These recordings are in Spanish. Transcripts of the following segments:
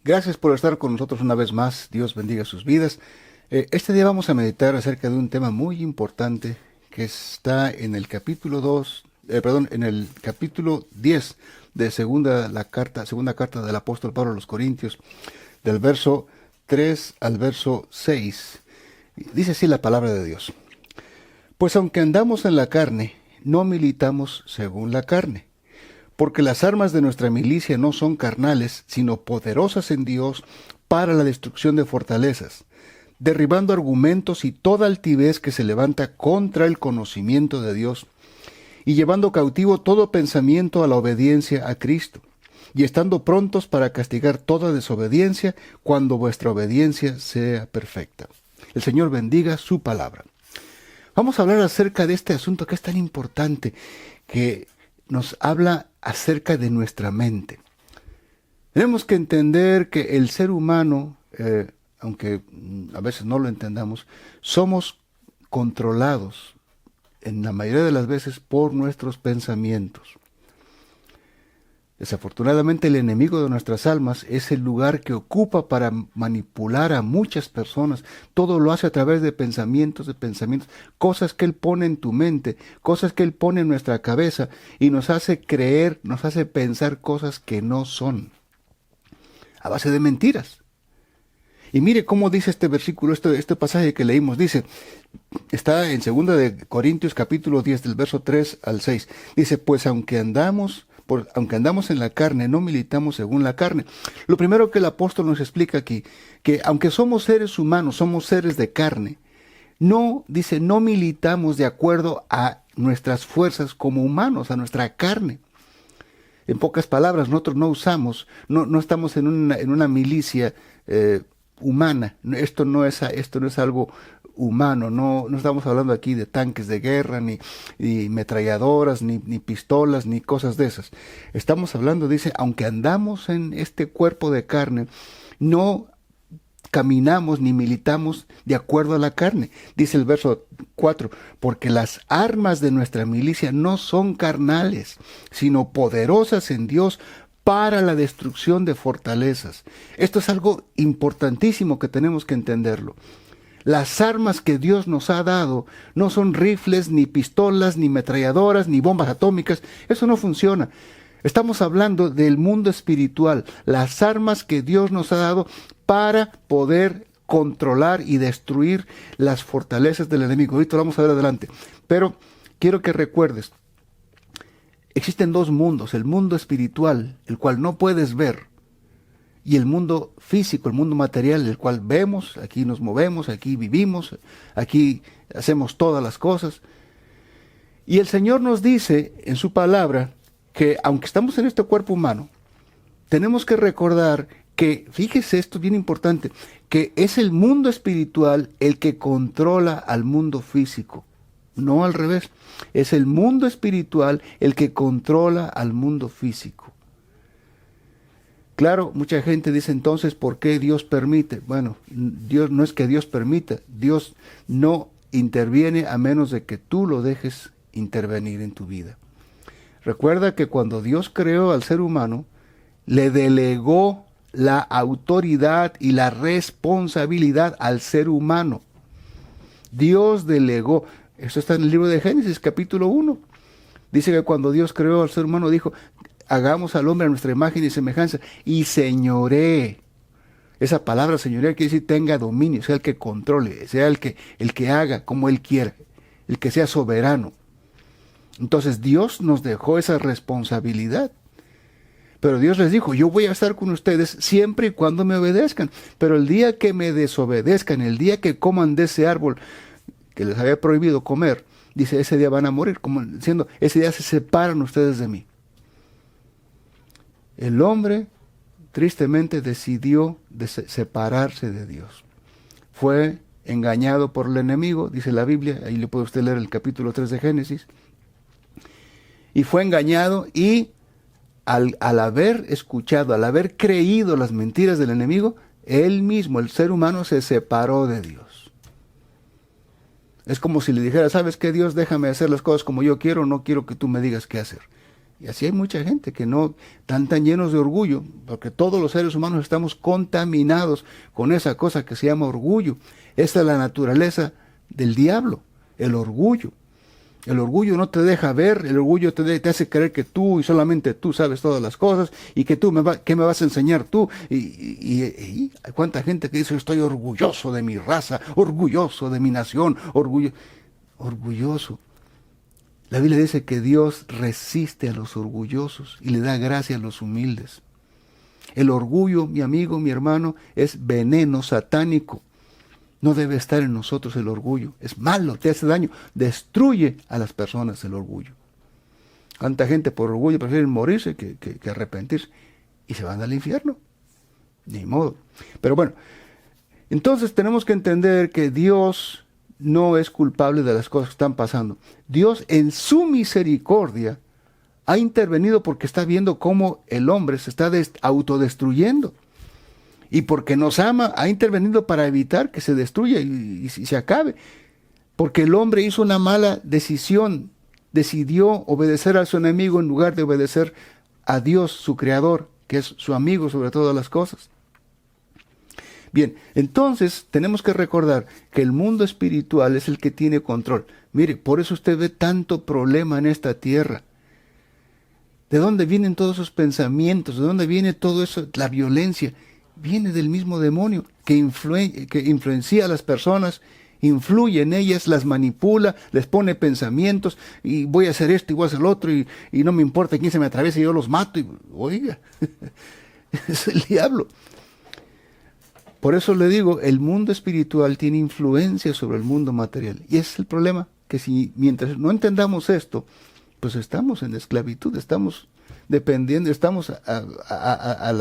Gracias por estar con nosotros una vez más. Dios bendiga sus vidas. Este día vamos a meditar acerca de un tema muy importante que está en el capítulo 2, en el capítulo 10 de segunda carta del apóstol Pablo a los Corintios, del verso 3 al verso 6. Dice así la palabra de Dios. Pues aunque andamos en la carne, no militamos según la carne. Porque las armas de nuestra milicia no son carnales, sino poderosas en Dios para la destrucción de fortalezas, derribando argumentos y toda altivez que se levanta contra el conocimiento de Dios, y llevando cautivo todo pensamiento a la obediencia a Cristo, y estando prontos para castigar toda desobediencia cuando vuestra obediencia sea perfecta. El Señor bendiga su palabra. Vamos a hablar acerca de este asunto que es tan importante, que nos habla acerca de nuestra mente. Tenemos que entender que el ser humano, aunque a veces no lo entendamos, somos controlados en la mayoría de las veces por nuestros pensamientos. Desafortunadamente, el enemigo de nuestras almas es el lugar que ocupa para manipular a muchas personas. Todo lo hace a través de pensamientos, cosas que él pone en tu mente, cosas que él pone en nuestra cabeza y nos hace creer, nos hace pensar cosas que no son, a base de mentiras. Y mire cómo dice este versículo, este pasaje que leímos, dice, está en 2 de Corintios capítulo 10 del verso 3 al 6. Dice, pues aunque andamos en la carne, no militamos según la carne. Lo primero que el apóstol nos explica aquí, que aunque somos seres humanos, somos seres de carne, no militamos de acuerdo a nuestras fuerzas como humanos, a nuestra carne. En pocas palabras, nosotros no estamos en una milicia humana. Esto no es algo humano, no estamos hablando aquí de tanques de guerra, ni metralladoras, ni pistolas, ni cosas de esas. Estamos hablando, dice, aunque andamos en este cuerpo de carne, no caminamos ni militamos de acuerdo a la carne. Dice el verso 4, porque las armas de nuestra milicia no son carnales, sino poderosas en Dios para la destrucción de fortalezas. Esto es algo importantísimo que tenemos que entenderlo. Las armas que Dios nos ha dado no son rifles, ni pistolas, ni metralladoras, ni bombas atómicas. Eso no funciona. Estamos hablando del mundo espiritual, las armas que Dios nos ha dado para poder controlar y destruir las fortalezas del enemigo. Ahorita lo vamos a ver adelante. Pero quiero que recuerdes, existen dos mundos, el mundo espiritual, el cual no puedes ver, y el mundo físico, el mundo material, el cual vemos, aquí nos movemos, aquí vivimos, aquí hacemos todas las cosas. Y el Señor nos dice en su palabra que aunque estamos en este cuerpo humano, tenemos que recordar que, fíjese esto bien importante, que es el mundo espiritual el que controla al mundo físico, no al revés. Es el mundo espiritual el que controla al mundo físico. Claro, mucha gente dice entonces, ¿por qué Dios permite? Bueno, Dios no es que Dios permita, Dios no interviene a menos de que tú lo dejes intervenir en tu vida. Recuerda que cuando Dios creó al ser humano, le delegó la autoridad y la responsabilidad al ser humano. Dios delegó, eso está en el libro de Génesis capítulo 1. Dice que cuando Dios creó al ser humano dijo, hagamos al hombre a nuestra imagen y semejanza y señoree. Esa palabra señoree quiere decir tenga dominio, sea el que controle, sea el que haga como él quiera, el que sea soberano. Entonces Dios nos dejó esa responsabilidad. Pero Dios les dijo, yo voy a estar con ustedes siempre y cuando me obedezcan. Pero el día que me desobedezcan, el día que coman de ese árbol que les había prohibido comer, dice, ese día van a morir, como diciendo, ese día se separan ustedes de mí. El hombre tristemente decidió separarse de Dios. Fue engañado por el enemigo, dice la Biblia, ahí le puede usted leer el capítulo 3 de Génesis, y fue engañado y al haber escuchado, al haber creído las mentiras del enemigo, él mismo, el ser humano, se separó de Dios. Es como si le dijera, ¿sabes qué, Dios? Déjame hacer las cosas como yo quiero, no quiero que tú me digas qué hacer. Y así hay mucha gente que no están tan llenos de orgullo, porque todos los seres humanos estamos contaminados con esa cosa que se llama orgullo. Esa es la naturaleza del diablo, el orgullo. El orgullo no te deja ver, el orgullo te hace creer que tú y solamente tú sabes todas las cosas y que tú, ¿qué me vas a enseñar tú? Y hay cuánta gente que dice, estoy orgulloso de mi raza, orgulloso de mi nación, orgulloso. La Biblia dice que Dios resiste a los orgullosos y le da gracia a los humildes. El orgullo, mi amigo, mi hermano, es veneno satánico. No debe estar en nosotros el orgullo. Es malo, te hace daño, destruye a las personas el orgullo. Cuánta gente por orgullo prefiere morirse que arrepentirse y se van al infierno. Ni modo. Pero bueno, entonces tenemos que entender que Dios no es culpable de las cosas que están pasando. Dios en su misericordia ha intervenido porque está viendo cómo el hombre se está autodestruyendo. Y porque nos ama, ha intervenido para evitar que se destruya y se acabe. Porque el hombre hizo una mala decisión, decidió obedecer a su enemigo en lugar de obedecer a Dios, su creador, que es su amigo sobre todas las cosas. Bien, entonces tenemos que recordar que el mundo espiritual es el que tiene control. Mire, por eso usted ve tanto problema en esta tierra. ¿De dónde vienen todos esos pensamientos? ¿De dónde viene todo eso? La violencia viene del mismo demonio que influencia a las personas, influye en ellas, las manipula, les pone pensamientos y voy a hacer esto y voy a hacer lo otro y no me importa quién se me atraviesa y yo los mato. Oiga, es el diablo. Por eso le digo, el mundo espiritual tiene influencia sobre el mundo material. Y ese es el problema, que si mientras no entendamos esto, pues estamos en esclavitud, estamos dependiendo, estamos a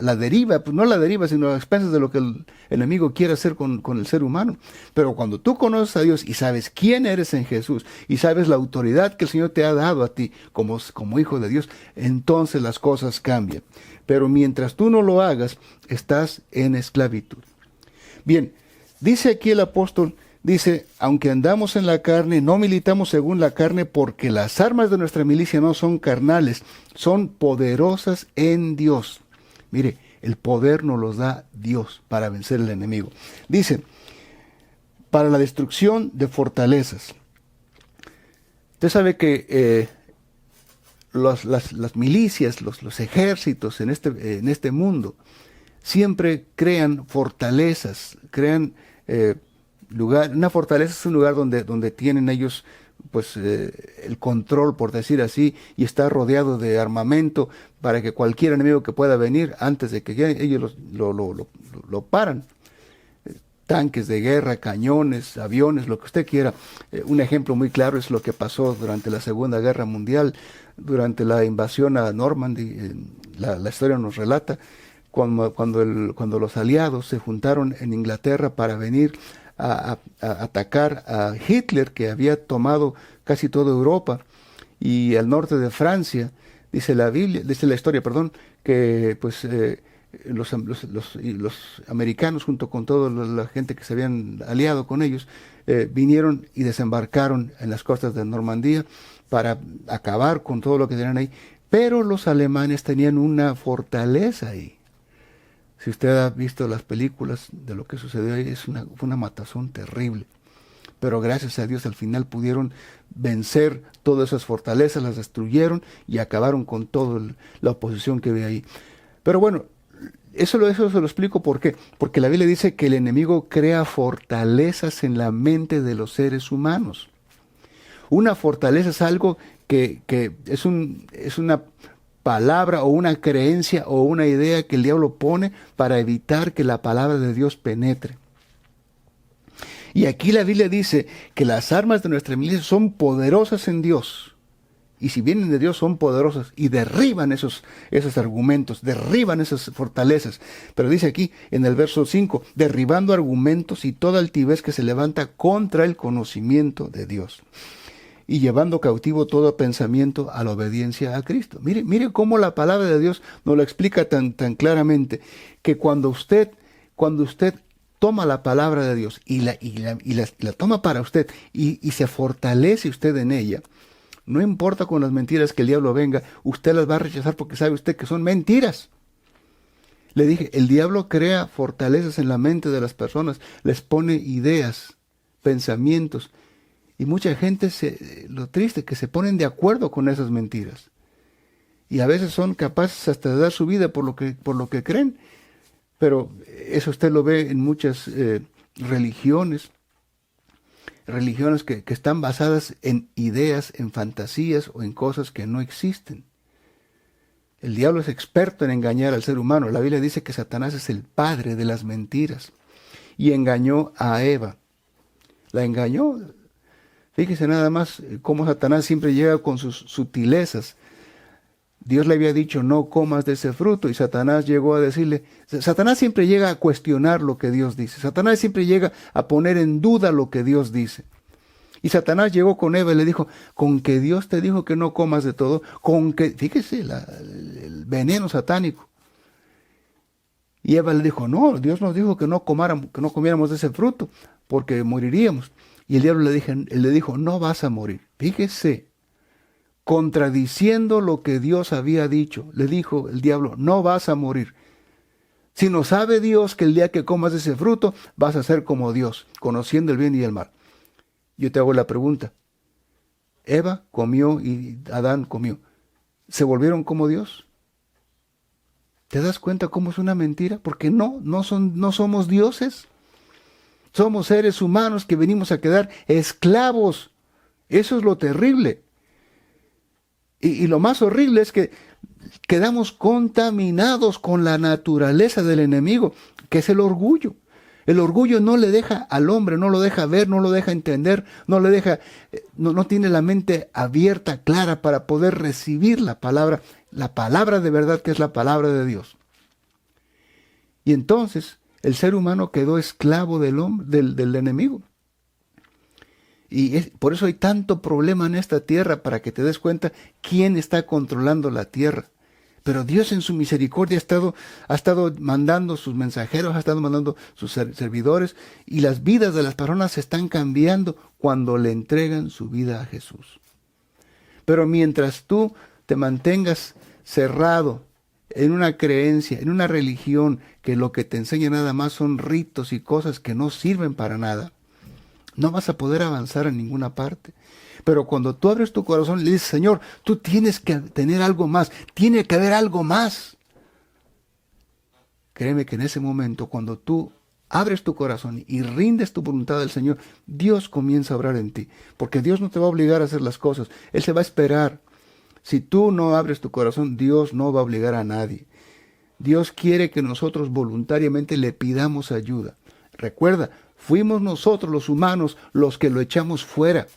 la deriva, pues no a la deriva, sino a expensas de lo que el enemigo quiere hacer con el ser humano. Pero cuando tú conoces a Dios y sabes quién eres en Jesús y sabes la autoridad que el Señor te ha dado a ti como hijo de Dios, entonces las cosas cambian. Pero mientras tú no lo hagas, estás en esclavitud. Bien, dice aquí el apóstol, dice, aunque andamos en la carne, no militamos según la carne, porque las armas de nuestra milicia no son carnales, son poderosas en Dios. Mire, el poder nos los da Dios para vencer al enemigo. Dice, para la destrucción de fortalezas. Usted sabe que las milicias, los ejércitos en este mundo, siempre crean fortalezas, crean lugar. Una fortaleza es un lugar donde tienen ellos pues el control, por decir así, y está rodeado de armamento para que cualquier enemigo que pueda venir, antes de que ellos lo paran. Tanques de guerra, cañones, aviones, lo que usted quiera. Un ejemplo muy claro es lo que pasó durante la Segunda Guerra Mundial, durante la invasión a Normandy. La historia nos relata cuando los aliados se juntaron en Inglaterra para venir a atacar a Hitler, que había tomado casi toda Europa y al norte de Francia. Dice la historia, que pues los americanos, junto con toda la gente que se habían aliado con ellos, vinieron y desembarcaron en las costas de Normandía para acabar con todo lo que tenían ahí. Pero los alemanes tenían una fortaleza ahí. Si usted ha visto las películas de lo que sucedió ahí, fue una matazón terrible. Pero gracias a Dios al final pudieron vencer todas esas fortalezas, las destruyeron y acabaron con toda la oposición que había ahí. Pero bueno, eso se lo explico por qué. Porque la Biblia dice que el enemigo crea fortalezas en la mente de los seres humanos. Una fortaleza es algo que es una palabra o una creencia o una idea que el diablo pone para evitar que la palabra de Dios penetre. Y aquí la Biblia dice que las armas de nuestra milicia son poderosas en Dios. Y si vienen de Dios son poderosas y derriban esos argumentos, derriban esas fortalezas. Pero dice aquí en el verso 5, derribando argumentos y toda altivez que se levanta contra el conocimiento de Dios. Y llevando cautivo todo pensamiento a la obediencia a Cristo. Mire cómo la palabra de Dios nos lo explica tan claramente, que cuando usted toma la palabra de Dios y la toma para usted y se fortalece usted en ella, No importa con las mentiras que el diablo venga, usted las va a rechazar porque sabe usted que son mentiras. Le dije, el diablo crea fortalezas en la mente de las personas, les pone ideas, pensamientos, y mucha gente, lo triste, que se ponen de acuerdo con esas mentiras. Y a veces son capaces hasta de dar su vida por lo que creen. Pero eso usted lo ve en muchas religiones que están basadas en ideas, en fantasías o en cosas que no existen. El diablo es experto en engañar al ser humano. La Biblia dice que Satanás es el padre de las mentiras y engañó a Eva. La engañó. Fíjese nada más cómo Satanás siempre llega con sus sutilezas. Dios le había dicho, no comas de ese fruto, y Satanás llegó a decirle, Satanás siempre llega a cuestionar lo que Dios dice. Satanás siempre llega a poner en duda lo que Dios dice. Y Satanás llegó con Eva y le dijo, con que Dios te dijo que no comas de todo, con que, fíjese, el veneno satánico. Y Eva le dijo, no, Dios nos dijo que no comiéramos de ese fruto, porque moriríamos. Y el diablo le dijo, no vas a morir. Fíjese, contradiciendo lo que Dios había dicho, le dijo el diablo, no vas a morir. Si no sabe Dios que el día que comas de ese fruto, vas a ser como Dios, conociendo el bien y el mal. Yo te hago la pregunta, Eva comió y Adán comió, ¿se volvieron como Dios? ¿Te das cuenta cómo es una mentira? Porque no somos dioses. Somos seres humanos que venimos a quedar esclavos. Eso es lo terrible. Y lo más horrible es que quedamos contaminados con la naturaleza del enemigo, que es el orgullo. El orgullo no le deja al hombre, no lo deja ver, no lo deja entender, no tiene la mente abierta, clara para poder recibir la palabra de verdad, que es la palabra de Dios. Y entonces el ser humano quedó esclavo del enemigo. Y por eso hay tanto problema en esta tierra, para que te des cuenta quién está controlando la tierra. Pero Dios en su misericordia ha estado mandando sus mensajeros, ha estado mandando sus servidores, y las vidas de las personas se están cambiando cuando le entregan su vida a Jesús. Pero mientras tú te mantengas cerrado en una creencia, en una religión, que lo que te enseña nada más son ritos y cosas que no sirven para nada, no vas a poder avanzar a ninguna parte. Pero cuando tú abres tu corazón y le dices, Señor, tú tienes que tener algo más, tiene que haber algo más. Créeme que en ese momento, cuando tú abres tu corazón y rindes tu voluntad al Señor, Dios comienza a obrar en ti. Porque Dios no te va a obligar a hacer las cosas, Él se va a esperar. Si tú no abres tu corazón, Dios no va a obligar a nadie. Dios quiere que nosotros voluntariamente le pidamos ayuda. Recuerda, fuimos nosotros los humanos los que lo echamos fuera.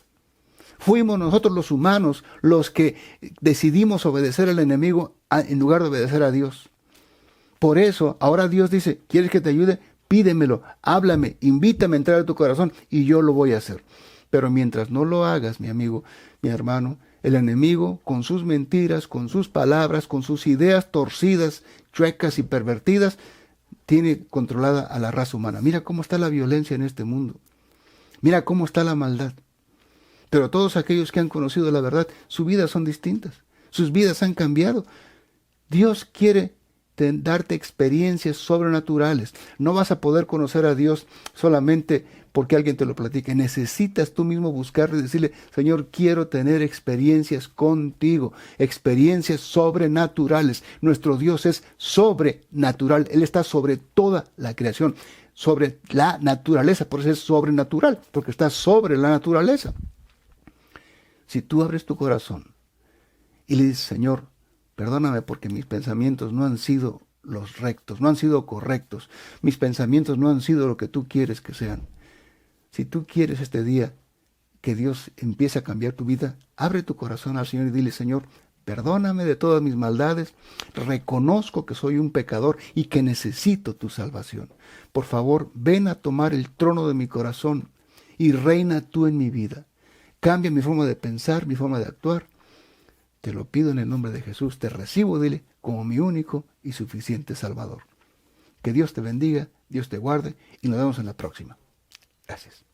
Fuimos nosotros los humanos los que decidimos obedecer al enemigo en lugar de obedecer a Dios. Por eso, ahora Dios dice, ¿quieres que te ayude? Pídemelo, háblame, invítame a entrar a tu corazón y yo lo voy a hacer. Pero mientras no lo hagas, mi amigo, mi hermano, el enemigo, con sus mentiras, con sus palabras, con sus ideas torcidas, chuecas y pervertidas, tiene controlada a la raza humana. Mira cómo está la violencia en este mundo. Mira cómo está la maldad. Pero todos aquellos que han conocido la verdad, sus vidas son distintas. Sus vidas han cambiado. Dios quiere darte experiencias sobrenaturales. No vas a poder conocer a Dios solamente porque alguien te lo platique. Necesitas tú mismo buscarle y decirle, Señor, quiero tener experiencias contigo, experiencias sobrenaturales. Nuestro Dios es sobrenatural. Él está sobre toda la creación, sobre la naturaleza. Por eso es sobrenatural, porque está sobre la naturaleza. Si tú abres tu corazón y le dices, Señor, perdóname porque mis pensamientos no han sido los rectos, no han sido correctos. Mis pensamientos no han sido lo que tú quieres que sean. Si tú quieres este día que Dios empiece a cambiar tu vida, abre tu corazón al Señor y dile, Señor, perdóname de todas mis maldades, reconozco que soy un pecador y que necesito tu salvación. Por favor, ven a tomar el trono de mi corazón y reina tú en mi vida. Cambia mi forma de pensar, mi forma de actuar. Te lo pido en el nombre de Jesús, te recibo, dile, como mi único y suficiente Salvador. Que Dios te bendiga, Dios te guarde y nos vemos en la próxima. Gracias.